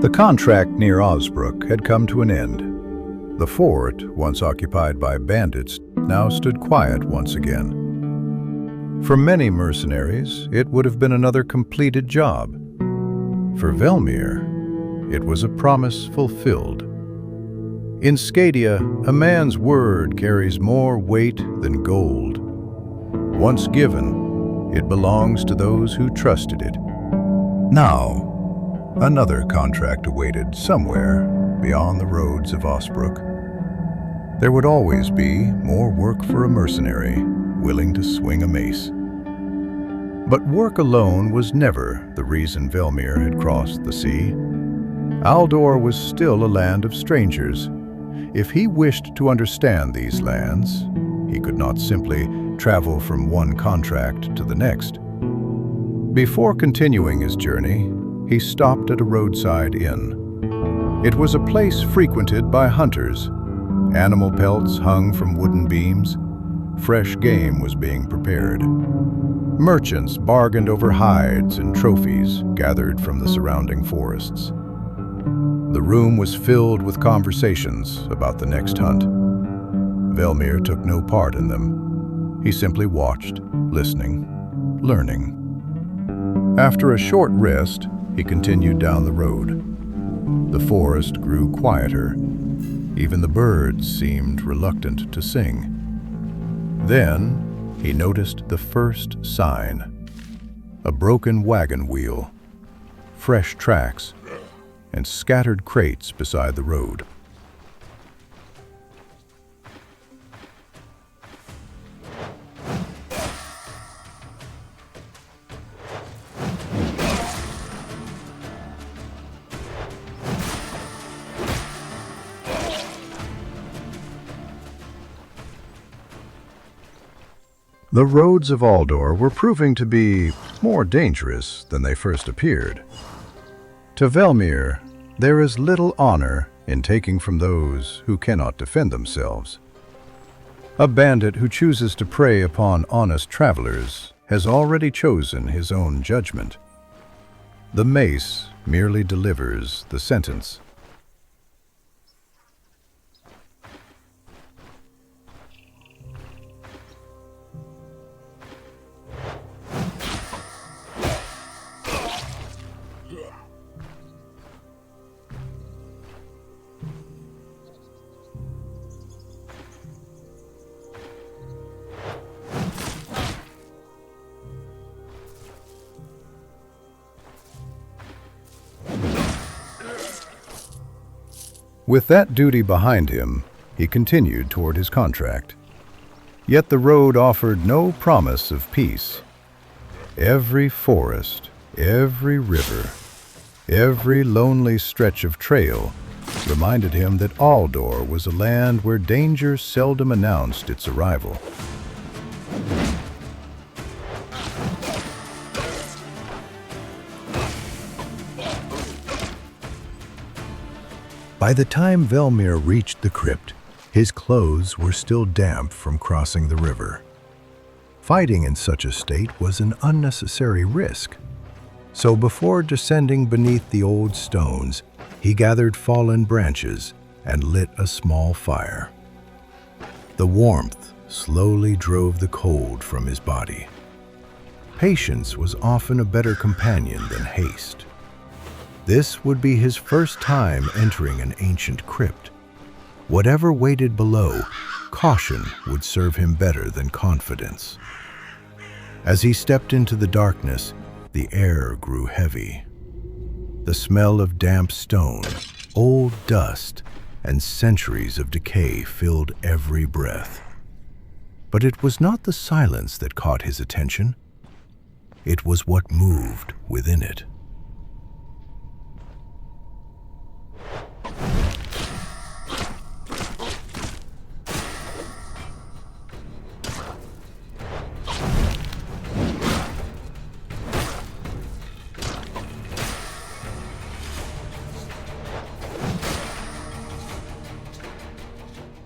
The contract near Osbrook had come to an end. The fort, once occupied by bandits, now stood quiet once again. For many mercenaries, it would have been another completed job. For Velmir, it was a promise fulfilled. In Skadia, a man's word carries more weight than gold. Once given, it belongs to those who trusted it. Now, another contract awaited somewhere beyond the roads of Osbrook. There would always be more work for a mercenary willing to swing a mace. But work alone was never the reason Velmir had crossed the sea. Aldor was still a land of strangers. If he wished to understand these lands, he could not simply travel from one contract to the next. Before continuing his journey, he stopped at a roadside inn. It was a place frequented by hunters. Animal pelts hung from wooden beams. Fresh game was being prepared. Merchants bargained over hides and trophies gathered from the surrounding forests. The room was filled with conversations about the next hunt. Velmir took no part in them. He simply watched, listening, learning. After a short rest, he continued down the road. The forest grew quieter. Even the birds seemed reluctant to sing. Then he noticed the first sign: a broken wagon wheel, fresh tracks, and scattered crates beside the road. The roads of Aldor were proving to be more dangerous than they first appeared. To Velmir, there is little honor in taking from those who cannot defend themselves. A bandit who chooses to prey upon honest travelers has already chosen his own judgment. The mace merely delivers the sentence. With that duty behind him, he continued toward his contract. Yet the road offered no promise of peace. Every forest, every river, every lonely stretch of trail reminded him that Aldor was a land where danger seldom announced its arrival. By the time Velmir reached the crypt, his clothes were still damp from crossing the river. Fighting in such a state was an unnecessary risk. So before descending beneath the old stones, he gathered fallen branches and lit a small fire. The warmth slowly drove the cold from his body. Patience was often a better companion than haste. This would be his first time entering an ancient crypt. Whatever waited below, caution would serve him better than confidence. As he stepped into the darkness, the air grew heavy. The smell of damp stone, old dust, and centuries of decay filled every breath. But it was not the silence that caught his attention. It was what moved within it.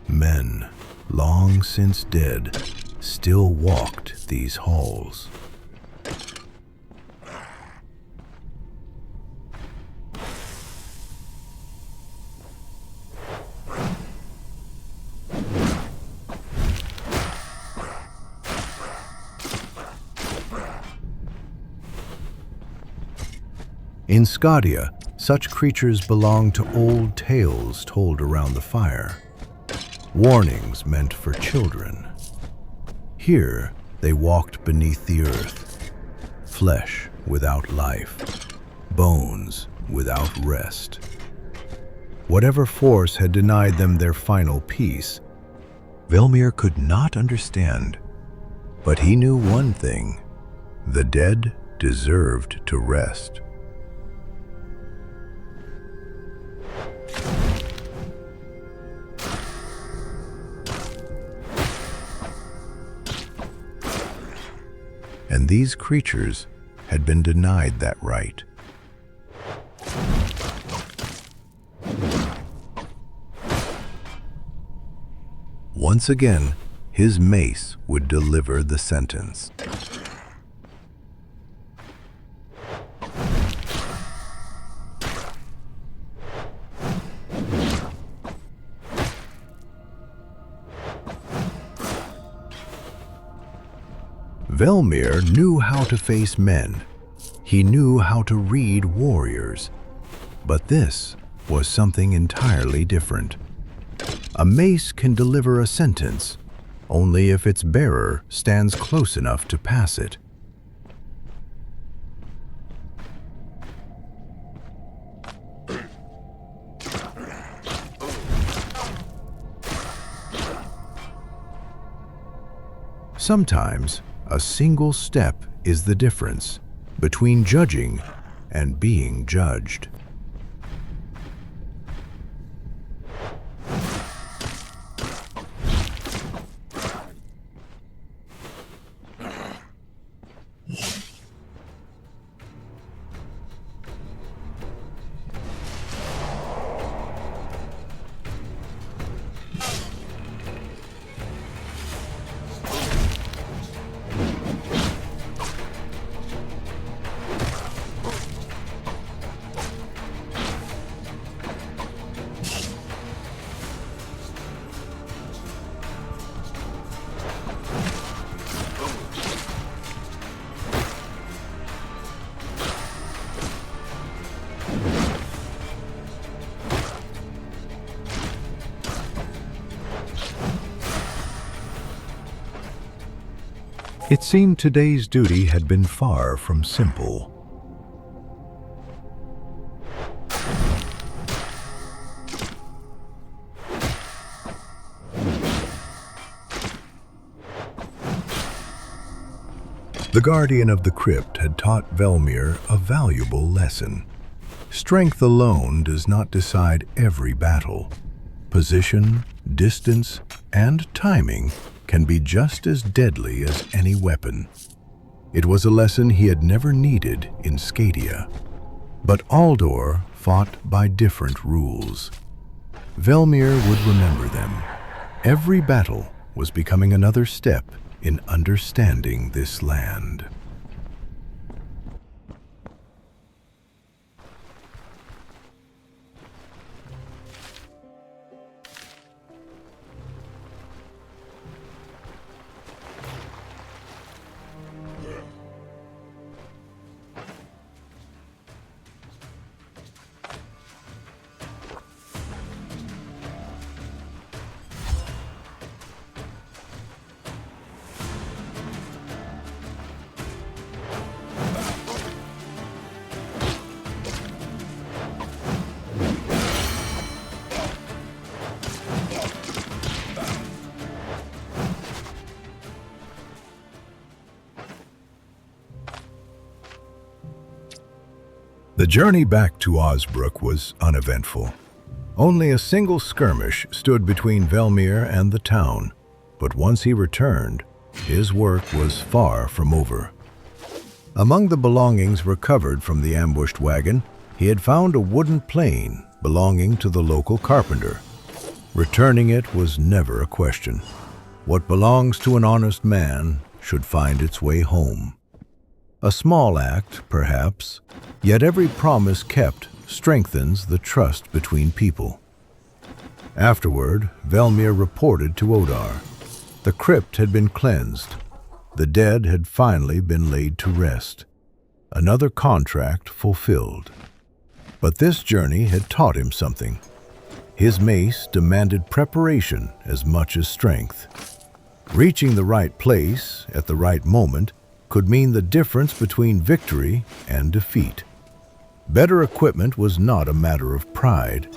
Men, long since dead, still walked these halls. In Skadia, such creatures belonged to old tales told around the fire, warnings meant for children. Here, they walked beneath the earth, flesh without life, bones without rest. Whatever force had denied them their final peace, Velmir could not understand. But he knew one thing: the dead deserved to rest. And these creatures had been denied that right. Once again, his mace would deliver the sentence. Velmir knew how to face men. He knew how to read warriors. But this was something entirely different. A mace can deliver a sentence only if its bearer stands close enough to pass it. Sometimes, a single step is the difference between judging and being judged. It seemed today's duty had been far from simple. The guardian of the crypt had taught Velmir a valuable lesson. Strength alone does not decide every battle. Position, distance, and timing can be just as deadly as any weapon. It was a lesson he had never needed in Skadia. But Aldor fought by different rules. Velmir would remember them. Every battle was becoming another step in understanding this land. The journey back to Osbrook was uneventful. Only a single skirmish stood between Velmir and the town, but once he returned, his work was far from over. Among the belongings recovered from the ambushed wagon, he had found a wooden plane belonging to the local carpenter. Returning it was never a question. What belongs to an honest man should find its way home. A small act, perhaps, yet every promise kept strengthens the trust between people. Afterward, Velmir reported to Odar. The crypt had been cleansed. The dead had finally been laid to rest. Another contract fulfilled. But this journey had taught him something. His mace demanded preparation as much as strength. Reaching the right place at the right moment could mean the difference between victory and defeat. Better equipment was not a matter of pride.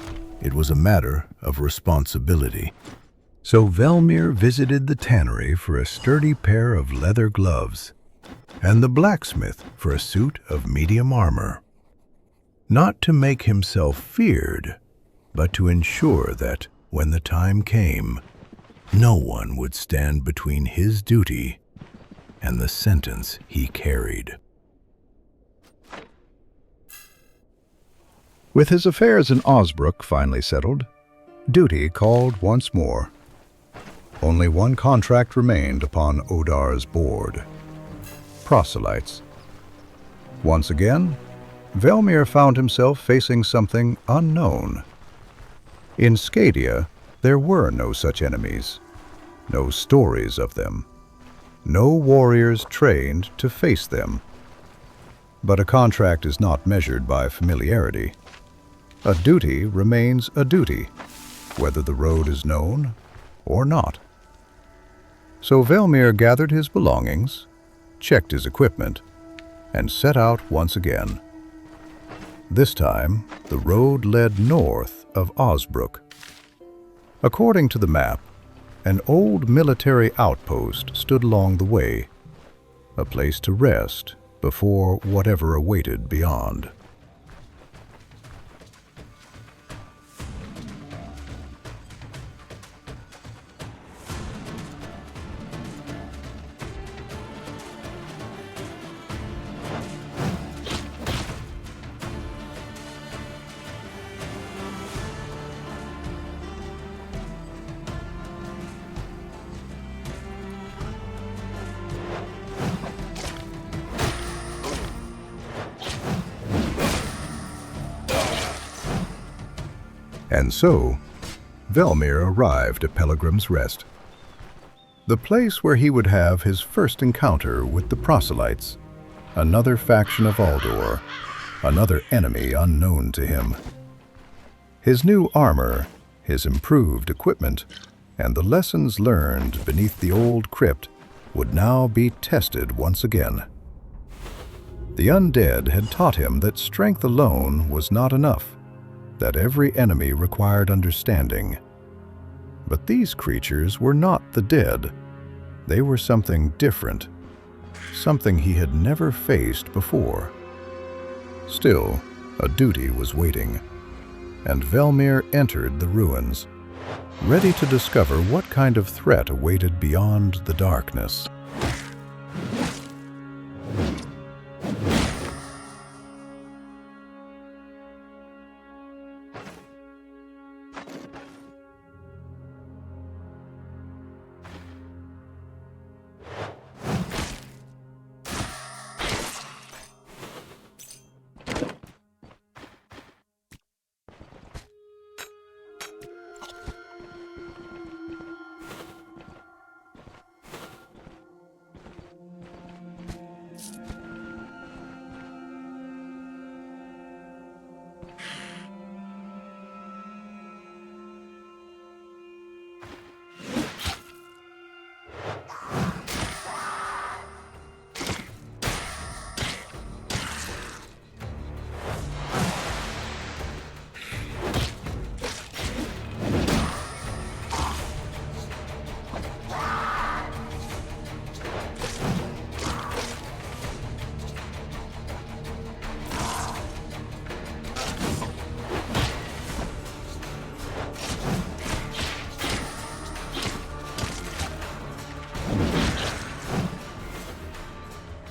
It was a matter of responsibility. So Velmir visited the tannery for a sturdy pair of leather gloves, and the blacksmith for a suit of medium armor. Not to make himself feared, but to ensure that, when the time came, no one would stand between his duty and the sentence he carried. With his affairs in Osbrook finally settled, duty called once more. Only one contract remained upon Aldar's board: Proselytes. Once again, Velmir found himself facing something unknown. In Skadia, there were no such enemies, no stories of them, no warriors trained to face them. But a contract is not measured by familiarity. A duty remains a duty, whether the road is known or not. So Velmir gathered his belongings, checked his equipment, and set out once again. This time, the road led north of Osbrook. According to the map, an old military outpost stood along the way, a place to rest before whatever awaited beyond. And so, Velmir arrived at Pilgrim's Rest, the place where he would have his first encounter with the Proselytes, another faction of Aldor, another enemy unknown to him. His new armor, his improved equipment, and the lessons learned beneath the old crypt would now be tested once again. The undead had taught him that strength alone was not enough, that every enemy required understanding. But these creatures were not the dead. They were something different, something he had never faced before. Still, a duty was waiting, and Velmir entered the ruins, ready to discover what kind of threat awaited beyond the darkness.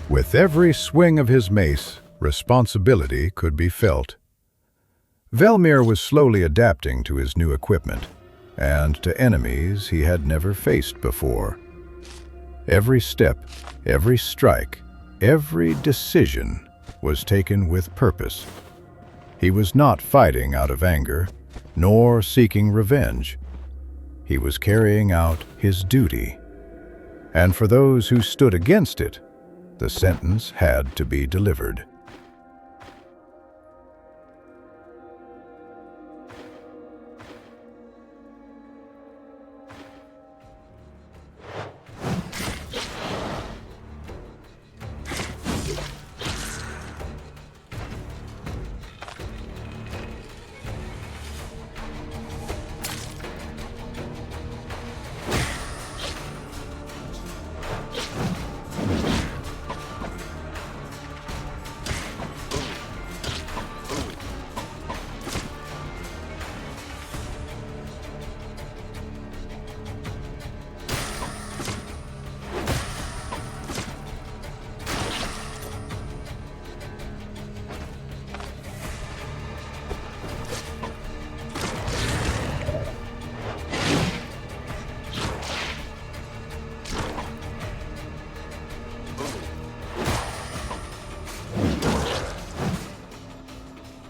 With every swing of his mace, responsibility could be felt. Velmir was slowly adapting to his new equipment, and to enemies he had never faced before. Every step, every strike, every decision was taken with purpose. He was not fighting out of anger, nor seeking revenge. He was carrying out his duty. And for those who stood against it, the sentence had to be delivered.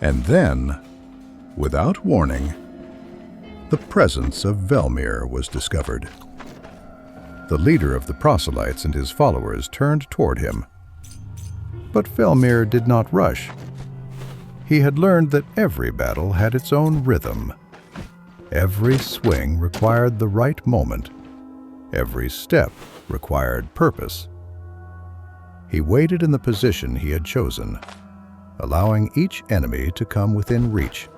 And then, without warning, the presence of Velmir was discovered. The leader of the Proselytes and his followers turned toward him. But Velmir did not rush. He had learned that every battle had its own rhythm. Every swing required the right moment. Every step required purpose. He waited in the position he had chosen, allowing each enemy to come within reach.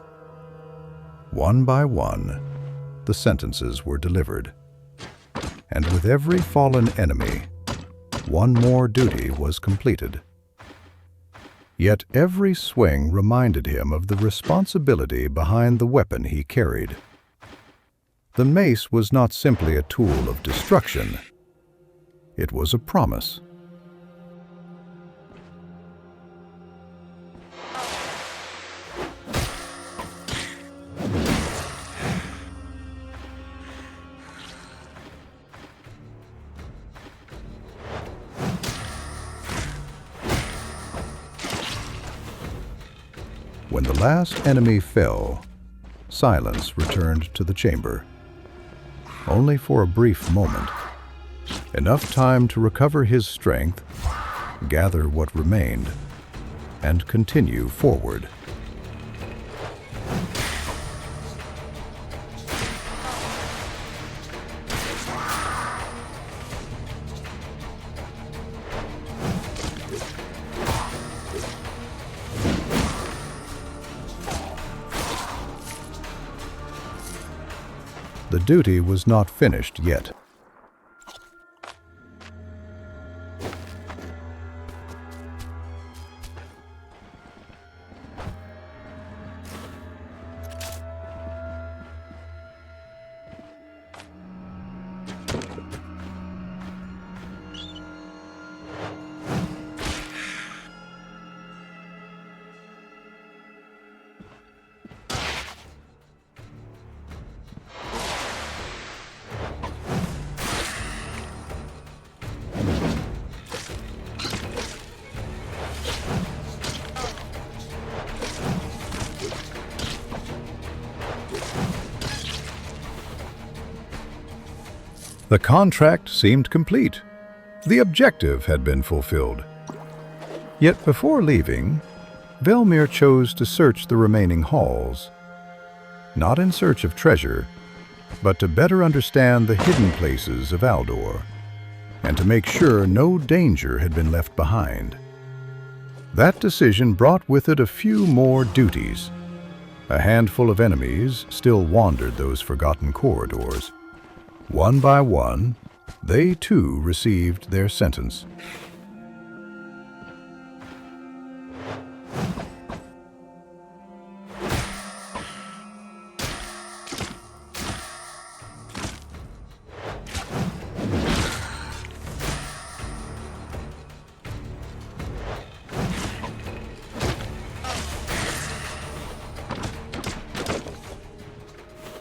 One by one, the sentences were delivered. And with every fallen enemy, one more duty was completed. Yet every swing reminded him of the responsibility behind the weapon he carried. The mace was not simply a tool of destruction. It was a promise. When the last enemy fell, silence returned to the chamber. Only for a brief moment. Enough time to recover his strength, gather what remained, and continue forward. The duty was not finished yet. The contract seemed complete. The objective had been fulfilled. Yet before leaving, Velmir chose to search the remaining halls, not in search of treasure, but to better understand the hidden places of Aldor, and to make sure no danger had been left behind. That decision brought with it a few more duties. A handful of enemies still wandered those forgotten corridors. One by one, they too received their sentence.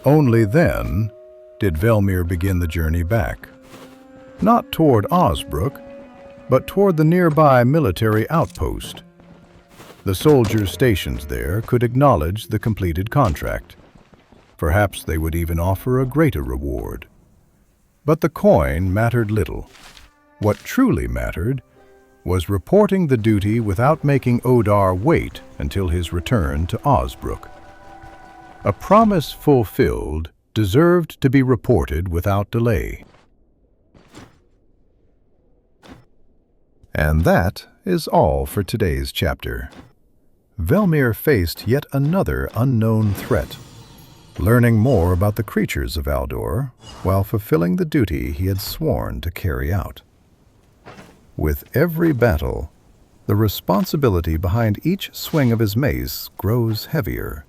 Only then did Velmir begin the journey back, not toward Osbrook, but toward the nearby military outpost. The soldiers stationed there could acknowledge the completed contract. Perhaps they would even offer a greater reward. But the coin mattered little. What truly mattered was reporting the duty without making Odar wait until his return to Osbrook. A promise fulfilled deserved to be reported without delay. And that is all for today's chapter. Velmir faced yet another unknown threat, learning more about the creatures of Aldor while fulfilling the duty he had sworn to carry out. With every battle, the responsibility behind each swing of his mace grows heavier.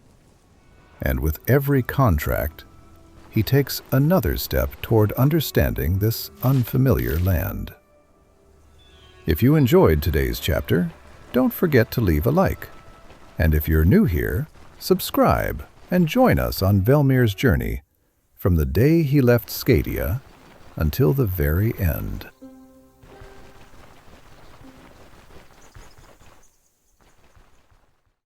And with every contract, he takes another step toward understanding this unfamiliar land. If you enjoyed today's chapter, don't forget to leave a like. And if you're new here, subscribe and join us on Velmir's journey from the day he left Skadia until the very end.